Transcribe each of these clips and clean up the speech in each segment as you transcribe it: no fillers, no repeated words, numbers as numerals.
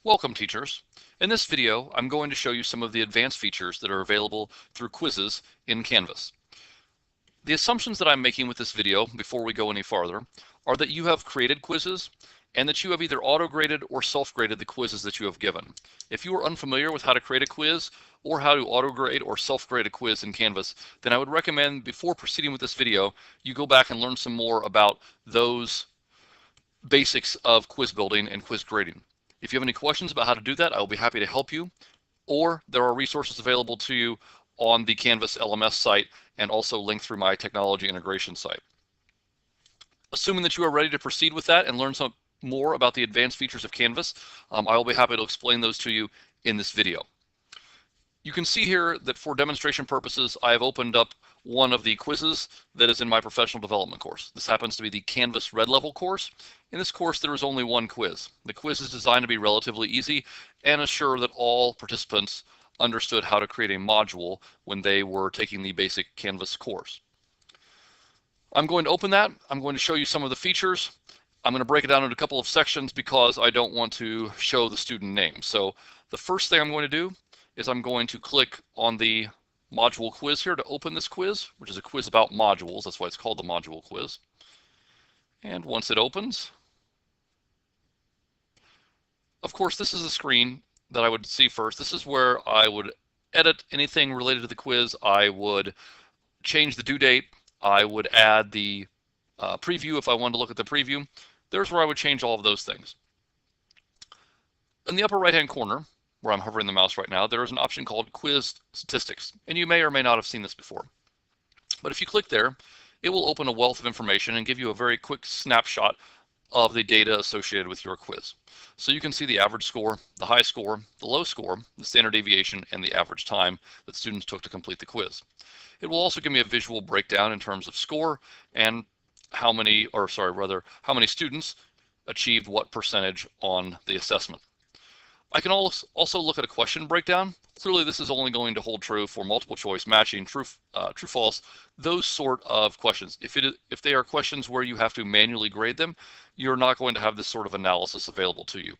Welcome, teachers. In this video, I'm going to show you some of the advanced features that are available through quizzes in Canvas. The assumptions that I'm making with this video, before we go any farther, are that you have created quizzes and that you have either auto-graded or self-graded the quizzes that you have given. If you are unfamiliar with how to create a quiz or how to auto-grade or self-grade a quiz in Canvas, then I would recommend, before proceeding with this video, you go back and learn some more about those basics of quiz building and quiz grading. If you have any questions about how to do that, I will be happy to help you, or there are resources available to you on the Canvas LMS site and also linked through my technology integration site. Assuming that you are ready to proceed with that and learn some more about the advanced features of Canvas, I will be happy to explain those to you in this video. You can see here that for demonstration purposes, I have opened up one of the quizzes that is in my professional development course. This happens to be the Canvas Red Level course. In this course, there is only one quiz. The quiz is designed to be relatively easy and assure that all participants understood how to create a module when they were taking the basic Canvas course. I'm going to open that. I'm going to show you some of the features. I'm going to break it down into a couple of sections because I don't want to show the student name. So the first thing I'm going to do is I'm going to click on the module quiz here to open this quiz, which is a quiz about modules. That's why it's called the module quiz. And once it opens, of course, this is the screen that I would see first. This is where I would edit anything related to the quiz. I would change the due date. I would add the preview if I wanted to look at the preview. There's where I would change all of those things. In the upper right-hand corner, where I'm hovering the mouse right now, there is an option called Quiz Statistics, and you may or may not have seen this before. But if you click there, it will open a wealth of information and give you a very quick snapshot of the data associated with your quiz. So you can see the average score, the high score, the low score, the standard deviation, and the average time that students took to complete the quiz. It will also give me a visual breakdown in terms of score and how many students achieved what percentage on the assessment. I can also look at a question breakdown. Clearly, this is only going to hold true for multiple choice matching, true, false, those sort of questions. If they are questions where you have to manually grade them, you're not going to have this sort of analysis available to you.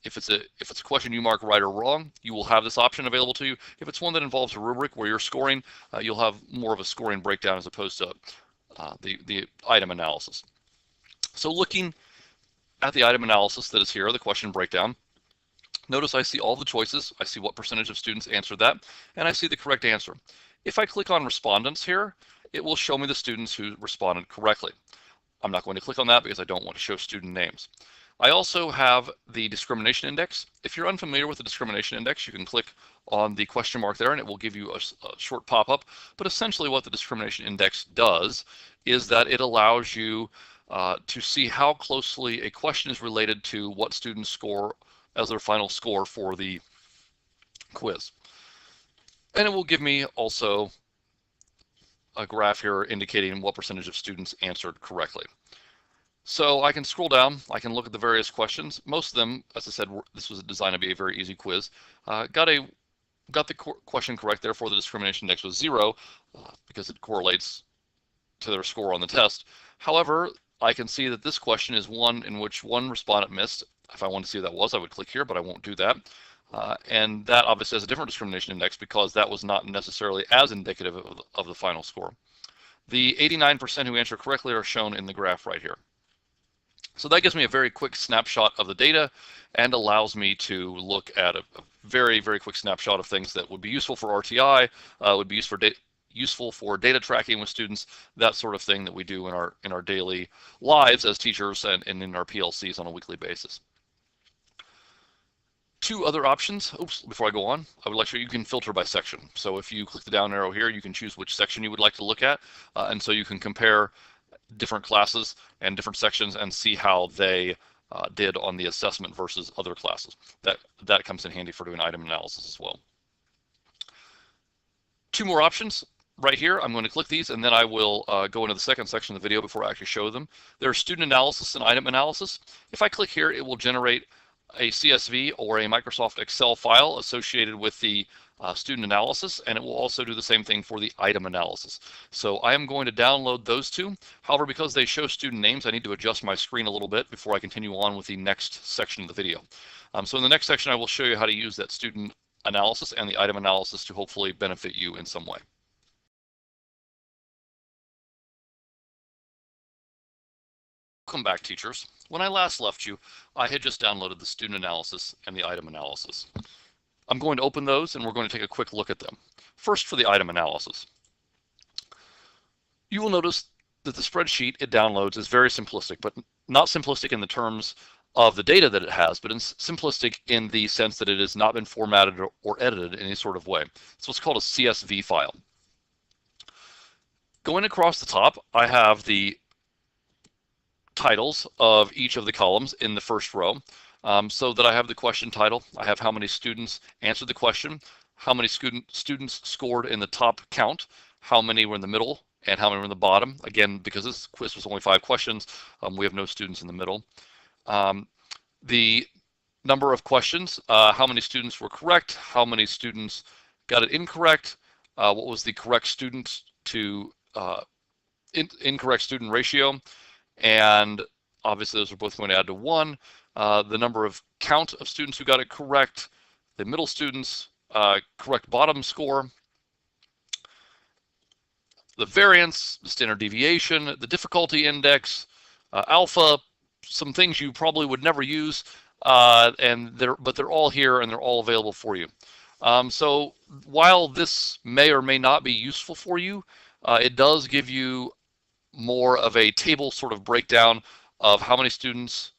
If it's a question you mark right or wrong, you will have this option available to you. If it's one that involves a rubric where you're scoring, you'll have more of a scoring breakdown as opposed to the item analysis. So looking at the item analysis that is here, the question breakdown, notice I see all the choices, I see what percentage of students answered that, and I see the correct answer. If I click on respondents here, it will show me the students who responded correctly. I'm not going to click on that because I don't want to show student names. I also have the discrimination index. If you're unfamiliar with the discrimination index, you can click on the question mark there and it will give you a short pop-up. But essentially what the discrimination index does is that it allows you to see how closely a question is related to what students score as their final score for the quiz. And it will give me also a graph here indicating what percentage of students answered correctly. So I can scroll down, I can look at the various questions. Most of them, as I said, this was designed to be a very easy quiz. Got the question correct, therefore the discrimination index was 0 because it correlates to their score on the test. However, I can see that this question is one in which one respondent missed. If I want to see what that was, I would click here, but I won't do that. And that obviously has a different discrimination index because that was not necessarily as indicative of the final score. The 89% who answered correctly are shown in the graph right here. So that gives me a very quick snapshot of the data and allows me to look at a very, very quick snapshot of things that would be useful for RTI, would be useful for data tracking with students, that sort of thing that we do in our daily lives as teachers and in our PLCs on a weekly basis. Two other options, before I go on, I would like to show you can filter by section. So if you click the down arrow here, you can choose which section you would like to look at, and so you can compare different classes and different sections and see how they did on the assessment versus other classes. That comes in handy for doing item analysis as well. Two more options. Right here, I'm going to click these and then I will go into the second section of the video before I actually show them. There's student analysis and item analysis. If I click here, it will generate a CSV or a Microsoft Excel file associated with the student analysis, and it will also do the same thing for the item analysis. So I am going to download those two. However, because they show student names, I need to adjust my screen a little bit before I continue on with the next section of the video. So in the next section, I will show you how to use that student analysis and the item analysis to hopefully benefit you in some way. Welcome back, teachers. When I last left you, I had just downloaded the student analysis and the item analysis. I'm going to open those and we're going to take a quick look at them. First, for the item analysis. You will notice that the spreadsheet it downloads is very simplistic, but not simplistic in the terms of the data that it has, but simplistic in the sense that it has not been formatted or edited in any sort of way. It's what's called a CSV file. Going across the top, I have the titles of each of the columns in the first row, so that I have the question title. I have how many students answered the question, how many students scored in the top count, how many were in the middle, and how many were in the bottom. Again, because this quiz was only 5 questions, we have no students in the middle. The number of questions, how many students were correct, how many students got it incorrect, what was the correct student to incorrect student ratio, and obviously those are both going to add to 1. The number of count of students who got it correct, the middle students, correct bottom score, the variance, the standard deviation, the difficulty index, alpha, some things you probably would never use, but they're all here and they're all available for you. So while this may or may not be useful for you, it does give you more of a table sort of breakdown of how many students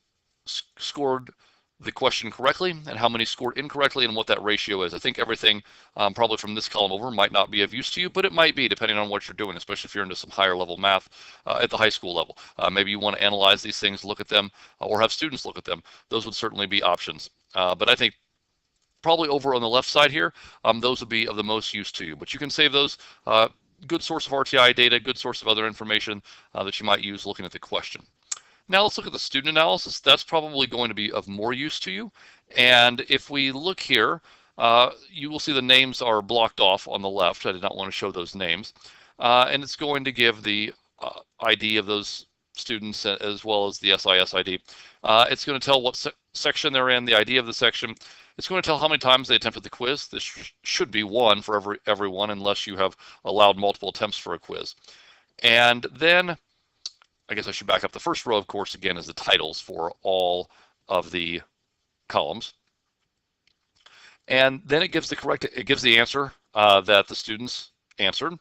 scored the question correctly and how many scored incorrectly and what that ratio is. I think everything probably from this column over might not be of use to you, but it might be depending on what you're doing, especially if you're into some higher level math at the high school level. Maybe you want to analyze these things, look at them, or have students look at them. Those would certainly be options. But I think probably over on the left side here, those would be of the most use to you. But you can save those. Good source of RTI data, good source of other information that you might use looking at the question. Now let's look at the student analysis. That's probably going to be of more use to you. And if we look here, you will see the names are blocked off on the left. I did not want to show those names. And it's going to give the ID of those students as well as the SIS ID. It's going to tell what section they're in, the ID of the section. It's going to tell how many times they attempted the quiz. This should be 1 for everyone unless you have allowed multiple attempts for a quiz. And then, I guess I should back up. The first row, of course, again, is the titles for all of the columns. And then it gives the answer that the students answered.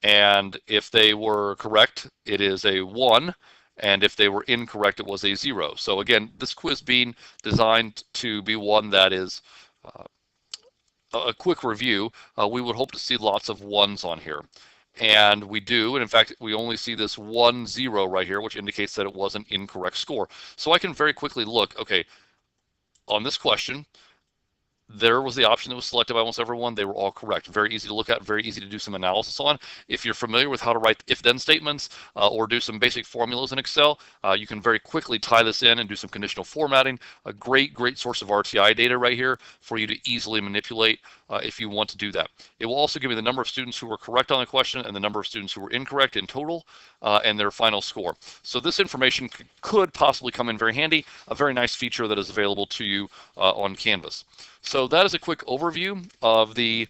And if they were correct, it is a 1. And if they were incorrect, it was a 0. So again, this quiz being designed to be one that is a quick review, we would hope to see lots of 1s on here. And we do, and in fact, we only see this 1 0 right here, which indicates that it was an incorrect score. So I can very quickly look, okay, on this question, there was the option that was selected by almost everyone. They were all correct. Very easy to look at, very easy to do some analysis on. If you're familiar with how to write if-then statements or do some basic formulas in Excel, you can very quickly tie this in and do some conditional formatting. A great source of RTI data right here for you to easily manipulate if you want to do that. It will also give you the number of students who were correct on the question and the number of students who were incorrect in total and their final score. So this information could possibly come in very handy, a very nice feature that is available to you on Canvas. So that is a quick overview of the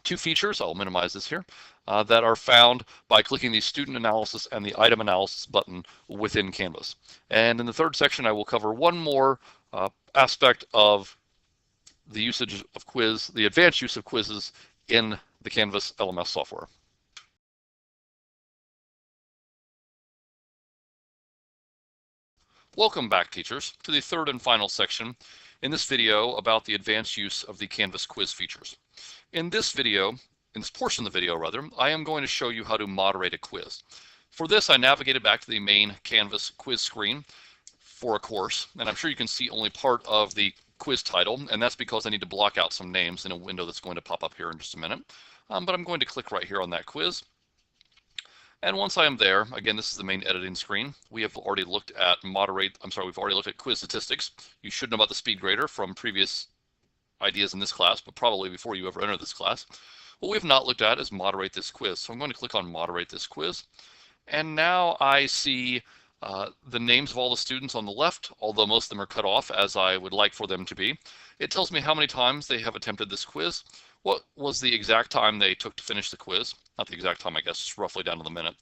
2 features, I'll minimize this here, that are found by clicking the student analysis and the item analysis button within Canvas. And in the 3rd section, I will cover one more aspect of the usage of quiz, the advanced use of quizzes in the Canvas LMS software. Welcome back, teachers, to the 3rd and final section in this video about the advanced use of the Canvas quiz features. In this portion of the video rather, I am going to show you how to moderate a quiz. For this, I navigated back to the main Canvas quiz screen for a course, and I'm sure you can see only part of the quiz title, and that's because I need to block out some names in a window that's going to pop up here in just a minute. But I'm going to click right here on that quiz. And once I am there, again, this is the main editing screen. We have already looked at we've already looked at quiz statistics. You should know about the speed grader from previous ideas in this class, but probably before you ever enter this class. What we have not looked at is moderate this quiz. So I'm going to click on moderate this quiz. And now I see the names of all the students on the left, although most of them are cut off as I would like for them to be. It tells me how many times they have attempted this quiz, what was the exact time they took to finish the quiz, not the exact time, I guess, roughly down to the minute,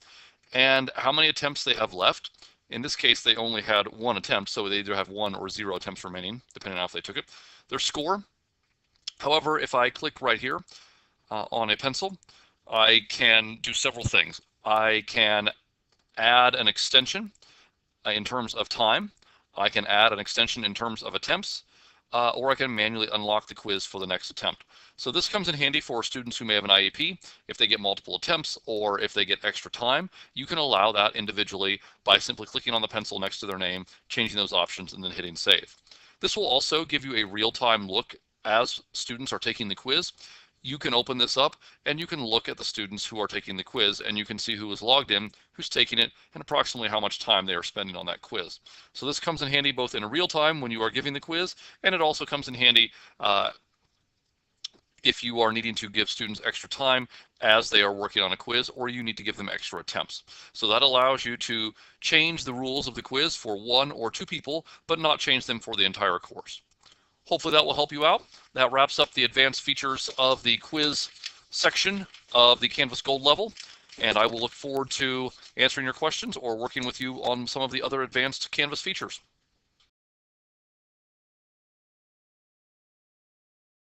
and how many attempts they have left. In this case, they only had one attempt, so they either have 1 or 0 attempts remaining, depending on if they took it. Their score. However, if I click right here on a pencil, I can do several things. I can add an extension in terms of time. I can add an extension in terms of attempts, or I can manually unlock the quiz for the next attempt. So this comes in handy for students who may have an IEP. If they get multiple attempts or if they get extra time, you can allow that individually by simply clicking on the pencil next to their name, changing those options, and then hitting save. This will also give you a real-time look as students are taking the quiz. You can open this up and you can look at the students who are taking the quiz, and you can see who is logged in, who's taking it, and approximately how much time they are spending on that quiz. So this comes in handy both in real time when you are giving the quiz, and it also comes in handy if you are needing to give students extra time as they are working on a quiz, or you need to give them extra attempts. So that allows you to change the rules of the quiz for 1 or 2 people, but not change them for the entire course. Hopefully that will help you out. That wraps up the advanced features of the quiz section of the Canvas Gold level, and I will look forward to answering your questions or working with you on some of the other advanced Canvas features.